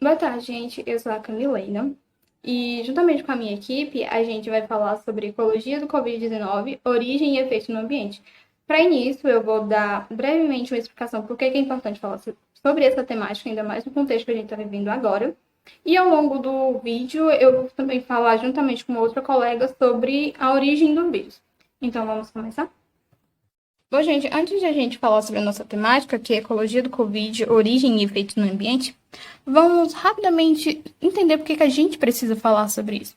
Boa tarde, gente. Eu sou a Camileina e, juntamente com a minha equipe, a gente vai falar sobre ecologia do Covid-19, origem e efeito no ambiente. Para início, eu vou dar brevemente uma explicação por que é importante falar sobre essa temática, ainda mais no contexto que a gente está vivendo agora. E ao longo do vídeo, eu vou também falar, juntamente com outra colega, sobre a origem do vírus. Então, vamos começar? Bom, gente, antes de a gente falar sobre a nossa temática, que é ecologia do Covid, origem e efeitos no ambiente, vamos rapidamente entender por que a gente precisa falar sobre isso.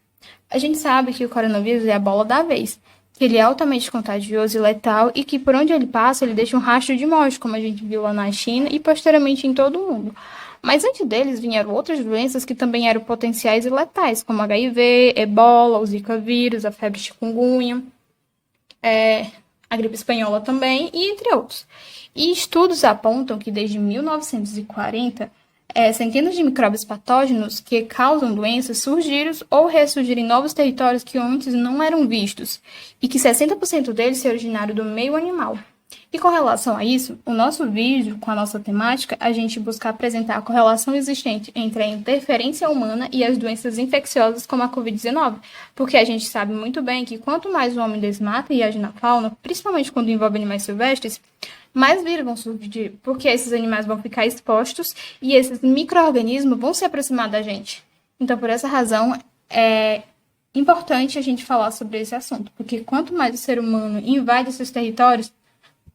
A gente sabe que o coronavírus é a bola da vez, que ele é altamente contagioso e letal e que por onde ele passa, ele deixa um rastro de morte, como a gente viu lá na China e posteriormente em todo o mundo. Mas antes deles vieram outras doenças que também eram potenciais e letais, como HIV, ebola, o zika vírus, a febre chikungunya, a gripe espanhola também, e entre outros. E estudos apontam que desde 1940, centenas de micróbios patógenos que causam doenças surgiram ou ressurgiram em novos territórios que antes não eram vistos, e que 60% deles se originaram do meio animal. E com relação a isso, o nosso vídeo, com a nossa temática, a gente busca apresentar a correlação existente entre a interferência humana e as doenças infecciosas como a Covid-19, porque a gente sabe muito bem que quanto mais o homem desmata e age na fauna, principalmente quando envolve animais silvestres, mais vírus vão surgir, porque esses animais vão ficar expostos e esses micro-organismos vão se aproximar da gente. Então, por essa razão, é importante a gente falar sobre esse assunto, porque quanto mais o ser humano invade esses territórios,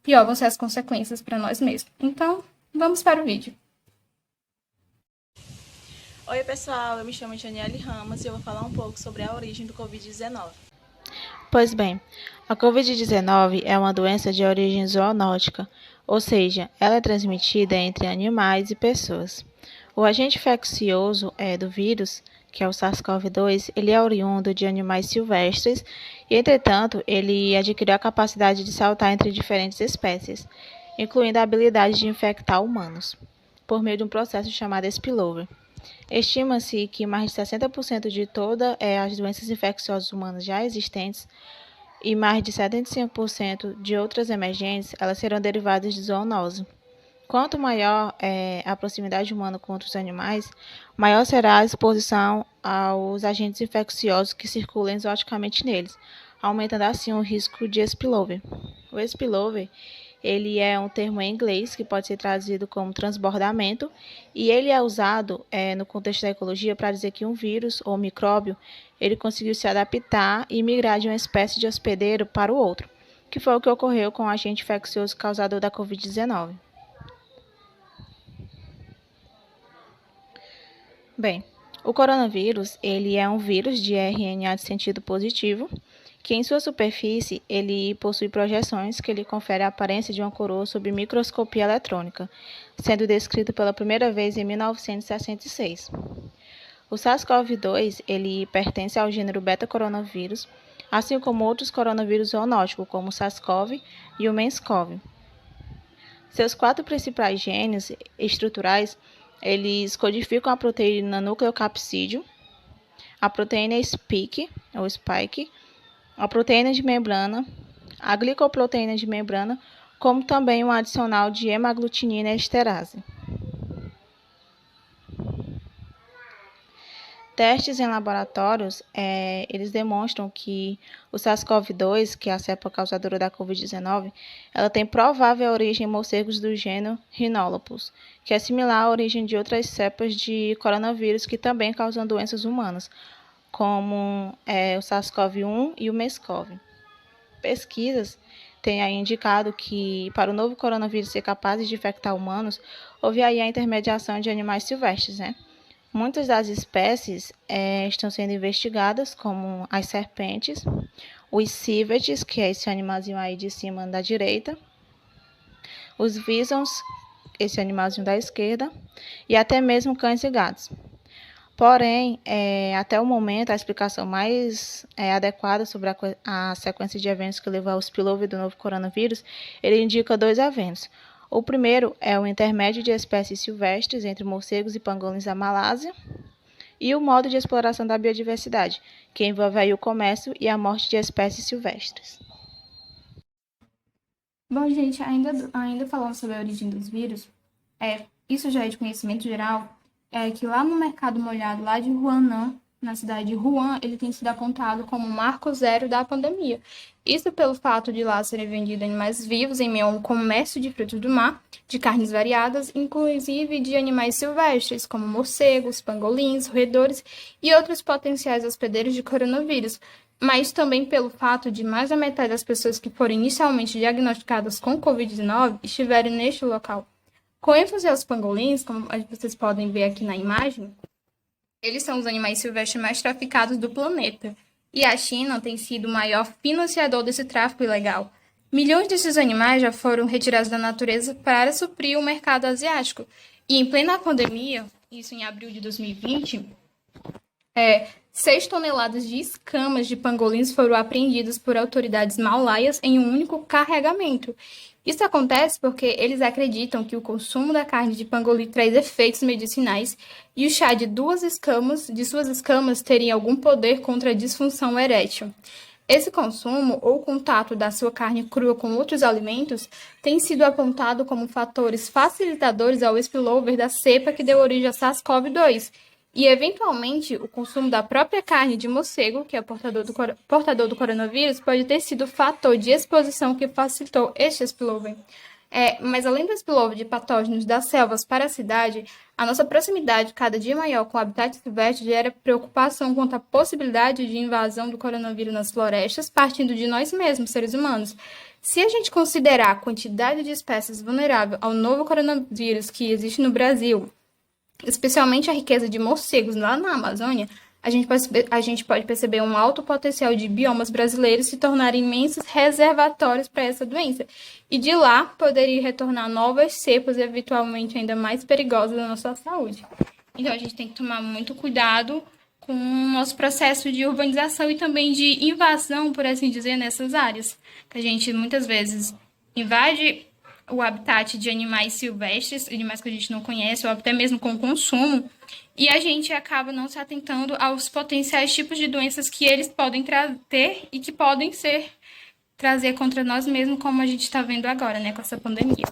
pior vão ser as consequências para nós mesmos. Então, vamos para o vídeo. Oi pessoal, eu me chamo Janiele Ramos e eu vou falar um pouco sobre a origem do Covid-19. Pois bem, a Covid-19 é uma doença de origem zoonótica, ou seja, ela é transmitida entre animais e pessoas. O agente infeccioso do vírus, que é o SARS-CoV-2, ele é oriundo de animais silvestres e, entretanto, ele adquiriu a capacidade de saltar entre diferentes espécies, incluindo a habilidade de infectar humanos, por meio de um processo chamado spillover. Estima-se que mais de 60% de todas as doenças infecciosas humanas já existentes e mais de 75% de outras emergentes, elas serão derivadas de zoonose. Quanto maior a proximidade humana com outros animais, maior será a exposição aos agentes infecciosos que circulam exoticamente neles, aumentando assim o risco de spillover. O spillover ele é um termo em inglês que pode ser traduzido como transbordamento e ele é usado no contexto da ecologia para dizer que um vírus ou micróbio ele conseguiu se adaptar e migrar de uma espécie de hospedeiro para o outro, que foi o que ocorreu com o agente infeccioso causador da Covid-19. Bem, o coronavírus ele é um vírus de RNA de sentido positivo, que em sua superfície ele possui projeções que lhe conferem a aparência de uma coroa sob microscopia eletrônica, sendo descrito pela primeira vez em 1966. O SARS-CoV-2 ele pertence ao gênero beta-coronavírus, assim como outros coronavírus zoonóticos, como o SARS-CoV e o MERS-CoV. Seus 4 principais genes estruturais eles codificam a proteína nucleocapsídeo, a proteína spike, a proteína de membrana, a glicoproteína de membrana, como também um adicional de hemaglutinina esterase. Testes em laboratórios, eles demonstram que o SARS-CoV-2, que é a cepa causadora da Covid-19, ela tem provável origem em morcegos do gênero Rhinolopus, que é similar à origem de outras cepas de coronavírus que também causam doenças humanas, como o SARS-CoV-1 e o MERS-CoV. Pesquisas têm aí indicado que, para o novo coronavírus ser capaz de infectar humanos, houve aí a intermediação de animais silvestres, né? Muitas das espécies estão sendo investigadas, como as serpentes, os cívedes, que é esse animalzinho aí de cima da direita, os visons, esse animalzinho da esquerda, e até mesmo cães e gatos. Porém, até o momento, a explicação mais adequada sobre a sequência de eventos que levou ao spillover do novo coronavírus, ele indica 2 eventos. O primeiro é o intermédio de espécies silvestres entre morcegos e pangolins da Malásia, e o modo de exploração da biodiversidade, que envolve aí o comércio e a morte de espécies silvestres. Bom, gente, ainda falando sobre a origem dos vírus, isso já é de conhecimento geral, que lá no mercado molhado, lá de Huanan, na cidade de Wuhan, ele tem sido apontado como o marco zero da pandemia. Isso pelo fato de lá serem vendidos animais vivos em meio a um comércio de frutos do mar, de carnes variadas, inclusive de animais silvestres, como morcegos, pangolins, roedores e outros potenciais hospedeiros de coronavírus, mas também pelo fato de mais da metade das pessoas que foram inicialmente diagnosticadas com Covid-19 estiverem neste local. Com ênfase aos pangolins, como vocês podem ver aqui na imagem, eles são os animais silvestres mais traficados do planeta. E a China tem sido o maior financiador desse tráfico ilegal. Milhões desses animais já foram retirados da natureza para suprir o mercado asiático. E em plena pandemia, isso em abril de 2020, 6 toneladas de escamas de pangolins foram apreendidas por autoridades malaias em um único carregamento. Isso acontece porque eles acreditam que o consumo da carne de pangolim traz efeitos medicinais e o chá de suas escamas teria algum poder contra a disfunção erétil. Esse consumo ou contato da sua carne crua com outros alimentos tem sido apontado como fatores facilitadores ao spillover da cepa que deu origem a SARS-CoV-2 e, eventualmente, o consumo da própria carne de morcego, que é portador do coronavírus, pode ter sido o fator de exposição que facilitou este spillover. Mas além do spillover de patógenos das selvas para a cidade, a nossa proximidade cada dia maior com o habitat silvestre gera preocupação quanto à possibilidade de invasão do coronavírus nas florestas, partindo de nós mesmos, seres humanos. Se a gente considerar a quantidade de espécies vulneráveis ao novo coronavírus que existe no Brasil, especialmente a riqueza de morcegos lá na Amazônia, a gente pode perceber um alto potencial de biomas brasileiros se tornarem imensos reservatórios para essa doença. E de lá poderia retornar novas cepas eventualmente ainda mais perigosas da nossa saúde. Então a gente tem que tomar muito cuidado com o nosso processo de urbanização e também de invasão, por assim dizer, nessas áreas. Que a gente muitas vezes invade o habitat de animais silvestres, animais que a gente não conhece, ou até mesmo com consumo, e a gente acaba não se atentando aos potenciais tipos de doenças que eles podem ter e que podem trazer contra nós mesmos, como a gente está vendo agora, né, com essa pandemia.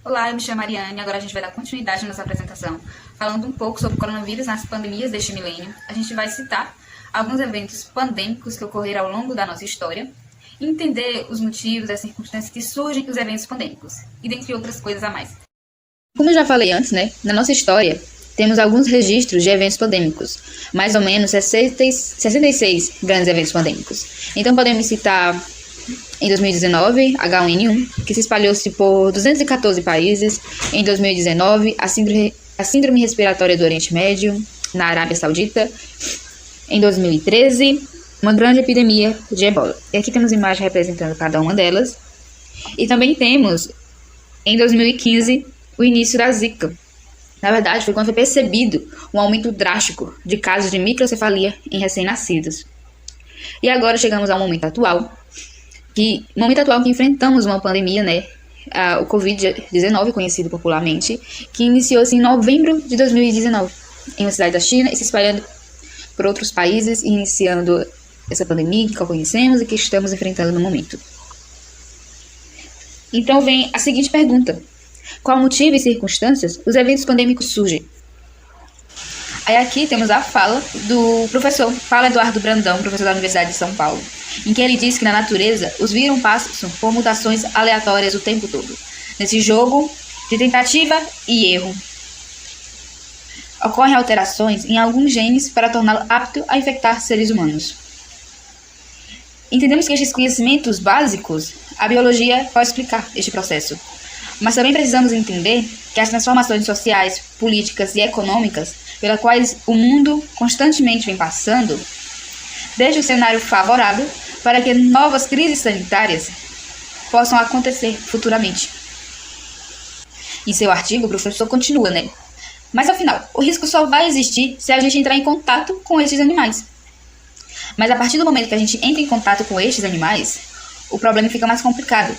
Olá, eu me chamo Ariane, agora a gente vai dar continuidade na nossa apresentação, falando um pouco sobre o coronavírus nas pandemias deste milênio. A gente vai citar alguns eventos pandêmicos que ocorreram ao longo da nossa história, e entender os motivos, as circunstâncias que surgem os eventos pandêmicos, e dentre outras coisas a mais. Como eu já falei antes, na nossa história, temos alguns registros de eventos pandêmicos, mais ou menos 66 grandes eventos pandêmicos. Então podemos citar em 2019, H1N1, que se espalhou-se por 214 países, em 2019, a síndrome respiratória do Oriente Médio, na Arábia Saudita, em 2013, uma grande epidemia de ebola. E aqui temos imagens representando cada uma delas. E também temos, em 2015, o início da Zika. Na verdade, foi quando foi percebido um aumento drástico de casos de microcefalia em recém-nascidos. E agora chegamos ao momento atual que enfrentamos uma pandemia, o Covid-19, conhecido popularmente, que iniciou-se em novembro de 2019, em uma cidade da China, e se espalhando por outros países, iniciando essa pandemia que conhecemos e que estamos enfrentando no momento. Então vem a seguinte pergunta: qual motivo e circunstâncias os eventos pandêmicos surgem? Aí aqui temos a fala do professor Paulo Eduardo Brandão, professor da Universidade de São Paulo, em que ele diz que na natureza os vírus passam por mutações aleatórias o tempo todo, nesse jogo de tentativa e erro. Ocorrem alterações em alguns genes para torná-lo apto a infectar seres humanos. Entendemos que estes conhecimentos básicos, a biologia pode explicar este processo, mas também precisamos entender que as transformações sociais, políticas e econômicas pelas quais o mundo constantemente vem passando, deixam o cenário favorável para que novas crises sanitárias possam acontecer futuramente. Em seu artigo, o professor continua, Mas afinal, o risco só vai existir se a gente entrar em contato com esses animais. Mas a partir do momento que a gente entra em contato com estes animais, o problema fica mais complicado.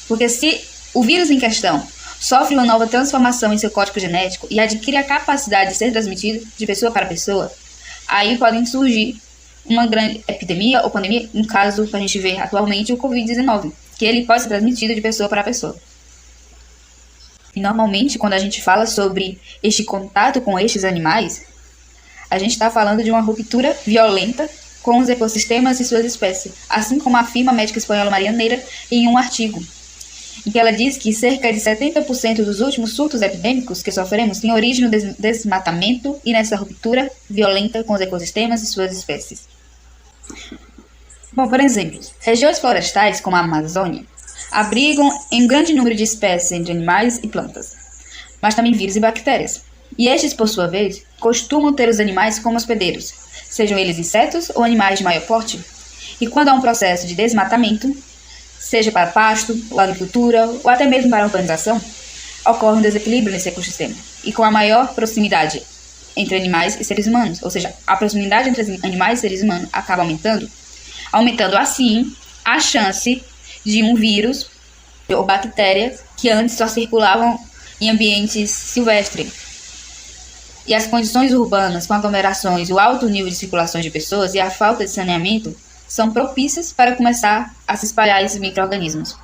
Porque se o vírus em questão sofre uma nova transformação em seu código genético e adquire a capacidade de ser transmitido de pessoa para pessoa, aí podem surgir uma grande epidemia ou pandemia, no caso que a gente vê atualmente, o Covid-19, que ele pode ser transmitido de pessoa para pessoa. E normalmente, quando a gente fala sobre este contato com estes animais, a gente está falando de uma ruptura violenta com os ecossistemas e suas espécies, assim como afirma a médica espanhola Maria Neira em um artigo, em que ela diz que cerca de 70% dos últimos surtos epidêmicos que sofremos têm origem no desmatamento e nessa ruptura violenta com os ecossistemas e suas espécies. Bom, por exemplo, regiões florestais como a Amazônia abrigam um grande número de espécies entre animais e plantas, mas também vírus e bactérias. E estes, por sua vez, costumam ter os animais como hospedeiros, sejam eles insetos ou animais de maior porte. E quando há um processo de desmatamento, seja para pasto, ou agricultura, ou até mesmo para a urbanização, ocorre um desequilíbrio nesse ecossistema. E com a maior proximidade entre animais e seres humanos, ou seja, a proximidade entre animais e seres humanos acaba aumentando assim a chance de um vírus ou bactéria que antes só circulavam em ambientes silvestres. E as condições urbanas, com aglomerações, o alto nível de circulação de pessoas e a falta de saneamento são propícias para começar a se espalhar esses micro-organismos.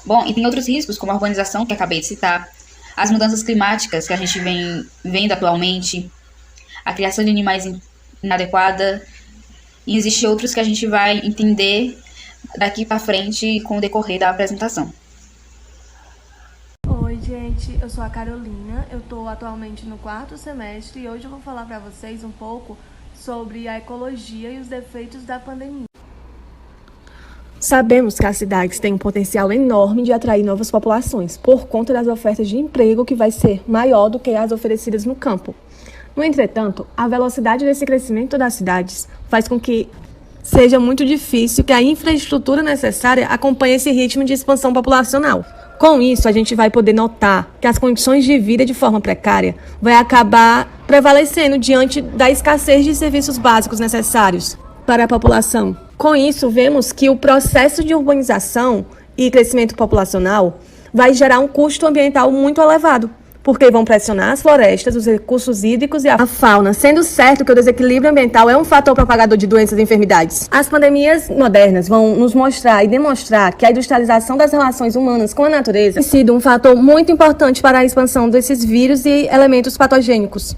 Bom, e tem outros riscos, como a urbanização, que acabei de citar, as mudanças climáticas que a gente vem vendo atualmente, a criação de animais inadequada, e existem outros que a gente vai entender daqui para frente com o decorrer da apresentação. Oi, gente, eu sou a Carolina, eu estou atualmente no 4º semestre e hoje eu vou falar para vocês um pouco sobre a ecologia e os efeitos da pandemia. Sabemos que as cidades têm um potencial enorme de atrair novas populações, por conta das ofertas de emprego que vai ser maior do que as oferecidas no campo. No entretanto, a velocidade desse crescimento das cidades faz com que seja muito difícil que a infraestrutura necessária acompanhe esse ritmo de expansão populacional. Com isso, a gente vai poder notar que as condições de vida de forma precária vai acabar prevalecendo diante da escassez de serviços básicos necessários para a população. Com isso, vemos que o processo de urbanização e crescimento populacional vai gerar um custo ambiental muito elevado, porque vão pressionar as florestas, os recursos hídricos e a fauna, sendo certo que o desequilíbrio ambiental é um fator propagador de doenças e enfermidades. As pandemias modernas vão nos mostrar e demonstrar que a industrialização das relações humanas com a natureza tem sido um fator muito importante para a expansão desses vírus e elementos patogênicos.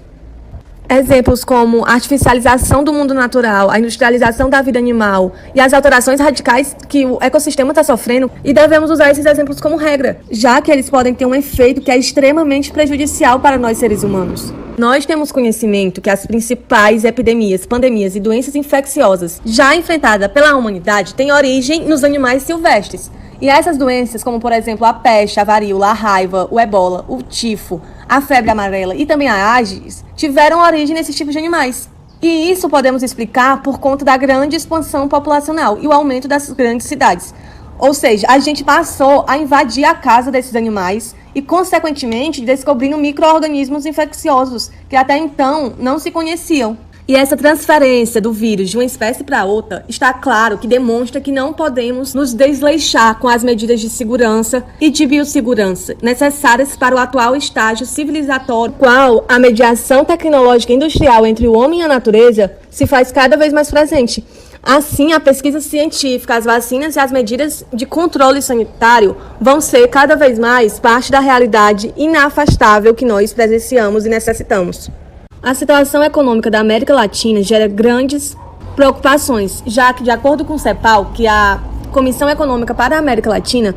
Exemplos como a artificialização do mundo natural, a industrialização da vida animal e as alterações radicais que o ecossistema está sofrendo, e devemos usar esses exemplos como regra, já que eles podem ter um efeito que é extremamente prejudicial para nós seres humanos. Nós temos conhecimento que as principais epidemias, pandemias e doenças infecciosas já enfrentadas pela humanidade têm origem nos animais silvestres. E essas doenças, como por exemplo a peste, a varíola, a raiva, o ebola, o tifo, a febre amarela e também a AIDS, tiveram origem nesses tipos de animais. E isso podemos explicar por conta da grande expansão populacional e o aumento das grandes cidades. Ou seja, a gente passou a invadir a casa desses animais e, consequentemente, descobrindo micro-organismos infecciosos que até então não se conheciam. E essa transferência do vírus de uma espécie para outra está claro que demonstra que não podemos nos desleixar com as medidas de segurança e de biossegurança necessárias para o atual estágio civilizatório, qual a mediação tecnológica e industrial entre o homem e a natureza se faz cada vez mais presente. Assim, a pesquisa científica, as vacinas e as medidas de controle sanitário vão ser cada vez mais parte da realidade inafastável que nós presenciamos e necessitamos. A situação econômica da América Latina gera grandes preocupações, já que, de acordo com o CEPAL, que é a Comissão Econômica para a América Latina,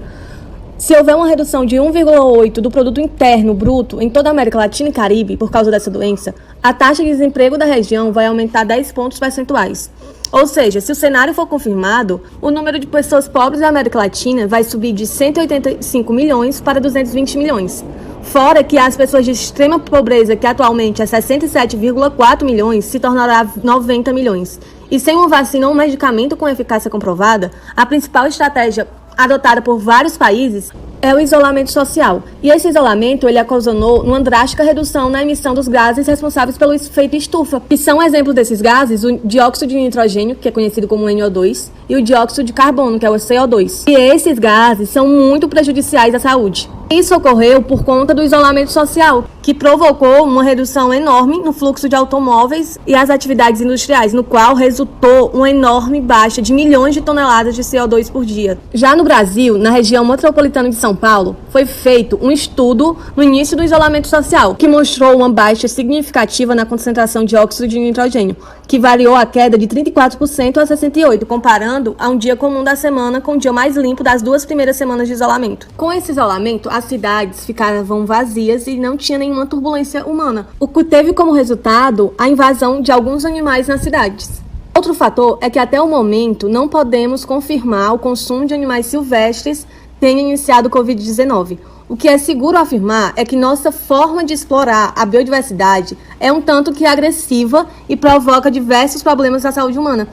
se houver uma redução de 1,8% do produto interno bruto em toda a América Latina e Caribe por causa dessa doença, a taxa de desemprego da região vai aumentar 10 pontos percentuais. Ou seja, se o cenário for confirmado, o número de pessoas pobres da América Latina vai subir de 185 milhões para 220 milhões. Fora que as pessoas de extrema pobreza, que atualmente é 67,4 milhões, se tornará 90 milhões. E sem uma vacina ou um medicamento com eficácia comprovada, a principal estratégia adotada por vários países é o isolamento social. E esse isolamento ele ocasionou uma drástica redução na emissão dos gases responsáveis pelo efeito estufa, que são exemplos desses gases o dióxido de nitrogênio, que é conhecido como NO2, e o dióxido de carbono, que é o CO2. E esses gases são muito prejudiciais à saúde. Isso ocorreu por conta do isolamento social, que provocou uma redução enorme no fluxo de automóveis e as atividades industriais, no qual resultou uma enorme baixa de milhões de toneladas de CO2 por dia. Já no Brasil, na região metropolitana de São Paulo, foi feito um estudo no início do isolamento social, que mostrou uma baixa significativa na concentração de óxido de nitrogênio, que variou a queda de 34% a 68%, comparando a um dia comum da semana com o dia mais limpo das 2 primeiras semanas de isolamento. Com esse isolamento, as cidades ficavam vazias e não tinha nenhuma turbulência humana, o que teve como resultado a invasão de alguns animais nas cidades. Outro fator é que até o momento não podemos confirmar o consumo de animais silvestres tenha iniciado o Covid-19. O que é seguro afirmar é que nossa forma de explorar a biodiversidade é um tanto que agressiva e provoca diversos problemas à saúde humana.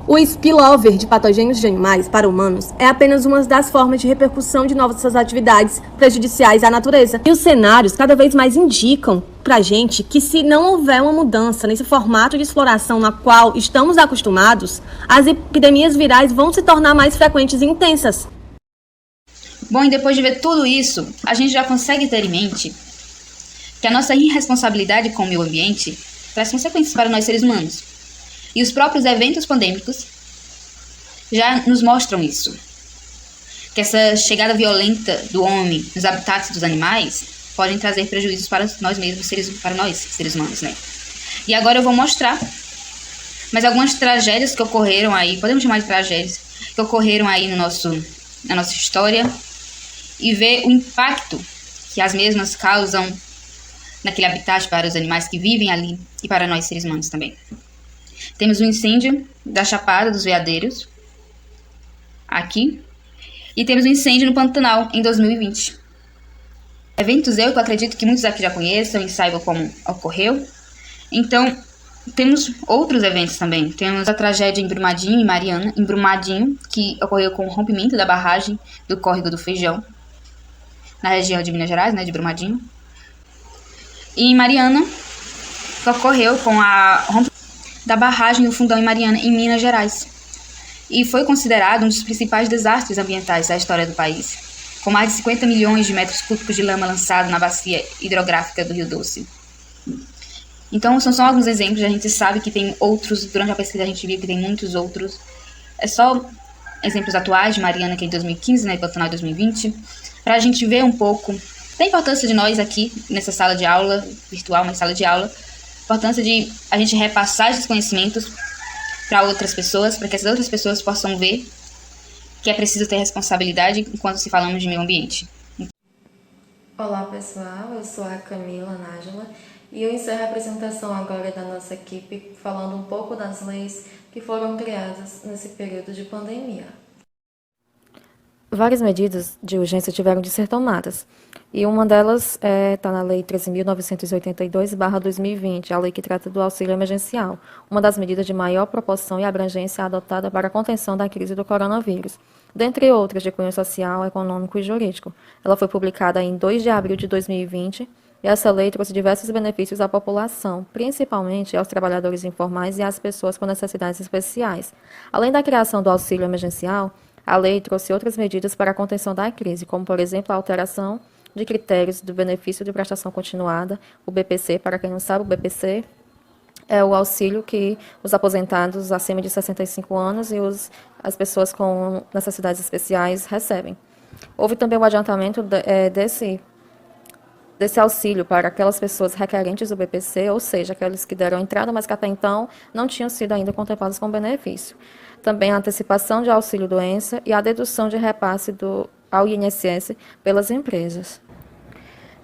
O spillover de patogênios de animais para humanos é apenas uma das formas de repercussão de novas atividades prejudiciais à natureza. E os cenários cada vez mais indicam para a gente que, se não houver uma mudança nesse formato de exploração na qual estamos acostumados, as epidemias virais vão se tornar mais frequentes e intensas. Bom, e depois de ver tudo isso, a gente já consegue ter em mente que a nossa irresponsabilidade com o meio ambiente traz consequências para nós seres humanos. E os próprios eventos pandêmicos já nos mostram isso. Que essa chegada violenta do homem nos habitats dos animais podem trazer prejuízos para nós mesmos, seres humanos, né? E agora eu vou mostrar mais algumas tragédias que ocorreram aí, podemos chamar de tragédias, que ocorreram aí na nossa história, e ver o impacto que as mesmas causam naquele habitat para os animais que vivem ali e para nós seres humanos também. Temos o incêndio da Chapada dos Veadeiros, aqui, e temos o incêndio no Pantanal, em 2020. Eventos que eu acredito que muitos aqui já conheçam e saibam como ocorreu. Então, temos outros eventos também. Temos a tragédia em Brumadinho e Mariana, em Brumadinho, que ocorreu com o rompimento da barragem do Córrego do Feijão, na região de Minas Gerais, né, de Brumadinho. E em Mariana, que ocorreu com a rompimento da barragem do Fundão em Mariana, em Minas Gerais. E foi considerado um dos principais desastres ambientais da história do país, com mais de 50 milhões de metros cúbicos de lama lançado na bacia hidrográfica do Rio Doce. Então, são só alguns exemplos, a gente sabe que tem outros, durante a pesquisa a gente viu que tem muitos outros. É só exemplos atuais de Mariana, que é em 2015, né, e Pantanal em 2020, para a gente ver um pouco da importância de nós aqui, nessa sala de aula, virtual, uma sala de aula, a importância de a gente repassar esses conhecimentos para outras pessoas, para que essas outras pessoas possam ver que é preciso ter responsabilidade enquanto se falamos de meio ambiente. Olá pessoal, eu sou a Camila Nájila e eu encerro a apresentação agora da nossa equipe falando um pouco das leis que foram criadas nesse período de pandemia. Várias medidas de urgência tiveram de ser tomadas, e uma delas está na Lei 13.982/2020, a lei que trata do auxílio emergencial, uma das medidas de maior proporção e abrangência adotada para a contenção da crise do coronavírus, dentre outras de cunho social, econômico e jurídico. Ela foi publicada em 2 de abril de 2020, e essa lei trouxe diversos benefícios à população, principalmente aos trabalhadores informais e às pessoas com necessidades especiais. Além da criação do auxílio emergencial, a lei trouxe outras medidas para a contenção da crise, como, por exemplo, a alteração de critérios do benefício de prestação continuada, o BPC. Para quem não sabe, o BPC é o auxílio que os aposentados acima de 65 anos e as pessoas com necessidades especiais recebem. Houve também o adiantamento desse auxílio para aquelas pessoas requerentes do BPC, ou seja, aqueles que deram entrada, mas que até então não tinham sido ainda contemplados com benefício. Também a antecipação de auxílio-doença e a dedução de repasse ao INSS pelas empresas.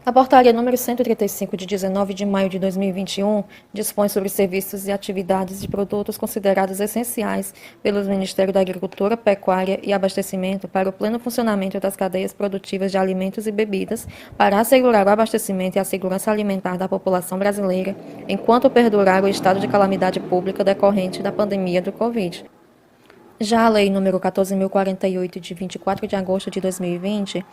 A portaria número 135, de 19 de maio de 2021, dispõe sobre serviços e atividades de produtos considerados essenciais pelo Ministério da Agricultura, Pecuária e Abastecimento para o pleno funcionamento das cadeias produtivas de alimentos e bebidas, para assegurar o abastecimento e a segurança alimentar da população brasileira, enquanto perdurar o estado de calamidade pública decorrente da pandemia do Covid. Já a Lei número 14.048, de 24 de agosto de 2020,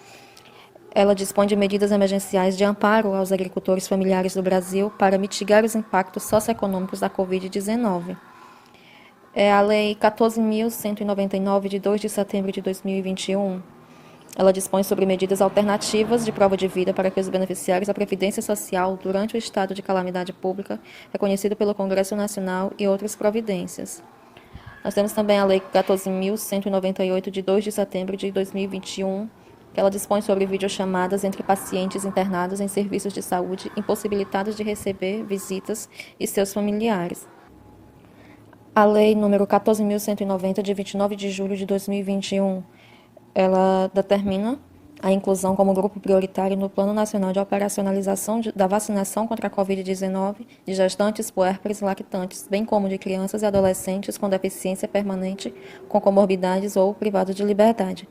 ela dispõe de medidas emergenciais de amparo aos agricultores familiares do Brasil para mitigar os impactos socioeconômicos da Covid-19. É a Lei 14.199, de 2 de setembro de 2021, Ela dispõe sobre medidas alternativas de prova de vida para que os beneficiários da Previdência Social durante o estado de calamidade pública, reconhecido pelo Congresso Nacional, e outras providências. Nós temos também a Lei 14.198, de 2 de setembro de 2021, que ela dispõe sobre videochamadas entre pacientes internados em serviços de saúde impossibilitados de receber visitas e seus familiares. A Lei número 14.190, de 29 de julho de 2021, ela determina a inclusão como grupo prioritário no Plano Nacional de Operacionalização da Vacinação contra a Covid-19 de gestantes, puérperas e lactantes, bem como de crianças e adolescentes com deficiência permanente, com comorbidades ou privados de liberdade.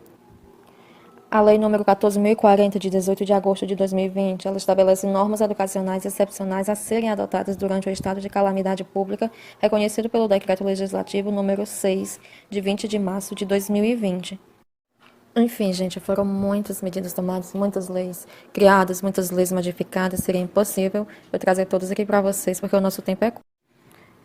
A Lei nº 14.040, de 18 de agosto de 2020, ela estabelece normas educacionais excepcionais a serem adotadas durante o estado de calamidade pública, reconhecido pelo Decreto Legislativo número 6, de 20 de março de 2020. Enfim, gente, foram muitas medidas tomadas, muitas leis criadas, muitas leis modificadas. Seria impossível eu trazer todas aqui para vocês, porque o nosso tempo é curto.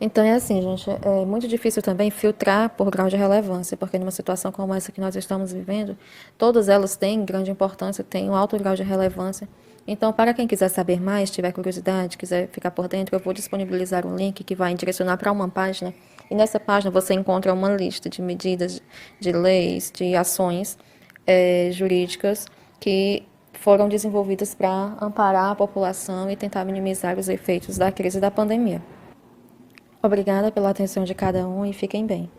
Então é assim, gente, é muito difícil também filtrar por grau de relevância, porque numa situação como essa que nós estamos vivendo, todas elas têm grande importância, têm um alto grau de relevância. Então, para quem quiser saber mais, tiver curiosidade, quiser ficar por dentro, eu vou disponibilizar um link que vai direcionar para uma página, e nessa página você encontra uma lista de medidas, de leis, de ações jurídicas que foram desenvolvidas para amparar a população e tentar minimizar os efeitos da crise da pandemia. Obrigada pela atenção de cada um e fiquem bem.